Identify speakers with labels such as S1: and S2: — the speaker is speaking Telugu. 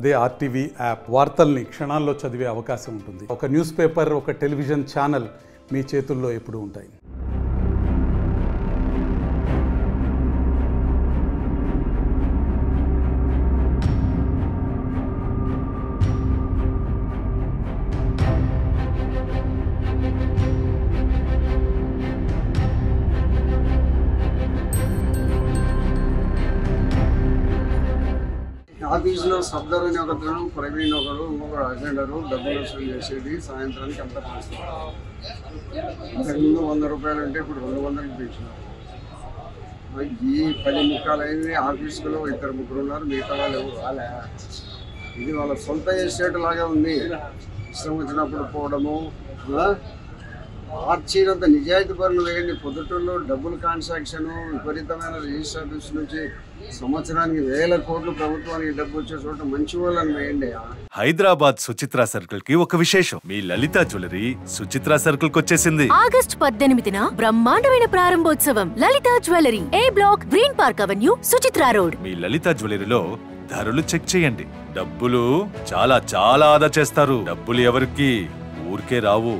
S1: అదే ఆర్టీవీ యాప్ వార్తల్ని క్షణాల్లో చదివే అవకాశం ఉంటుంది. ఒక న్యూస్ పేపర్, ఒక టెలివిజన్ ఛానల్ మీ చేతుల్లో ఎప్పుడూ ఉంటాయి.
S2: ఆఫీసులో సబ్దర్ అని ఒకరు, ప్రవీణ్ ఒకరు, ఇంకొకరు అటెండరు డబ్బులు వసూలు చేసేది. సాయంత్రానికి అంతా పంచుతారు. ఇంతకుముందు 100 రూపాయలు అంటే ఇప్పుడు 200కి పెంచినారు. ఈ 10 ముక్కాలైంది. ఆఫీసులో 2-3 ఉన్నారు, మిగతా వాళ్ళు ఎవరు రాలే. ఇది వాళ్ళ సొంత ఎస్టేట్ లాగా ఉంది. ఇష్టం వచ్చినప్పుడు పోవడము. ఆర్చీలంత నిజాయితీ పనులు వేయండి. పొద్దుటూరులో డబ్బులు కాన్సాక్షన్, విపరీతమైన రిజిస్టర్ ఆఫీస్ నుంచి సంవత్సరానికి 1000 కోట్లు ప్రభుత్వానికి డబ్బు వచ్చే చోట మంచి వాళ్ళని వేయండి.
S3: హైదరాబాద్ సుచిత్రా సర్కిల్ కి ఒక విశేషం. మీ లలిత జ్యువెలరీ సుచిత్రా సర్కిల్ కి వచ్చేసింది.
S4: ఆగస్టు 18న బ్రహ్మాండమైన ప్రారంభోత్సవం. Lalitha jewellery, A block, green park avenue, Suchitra road.
S3: మీ లలిత జ్యువెలరీలో ధరలు చెక్ చేయండి. డబ్బులు చాలా చాలా ఆదా చేస్తారు. డబ్బులు ఎవరికి ఊరికే రావు.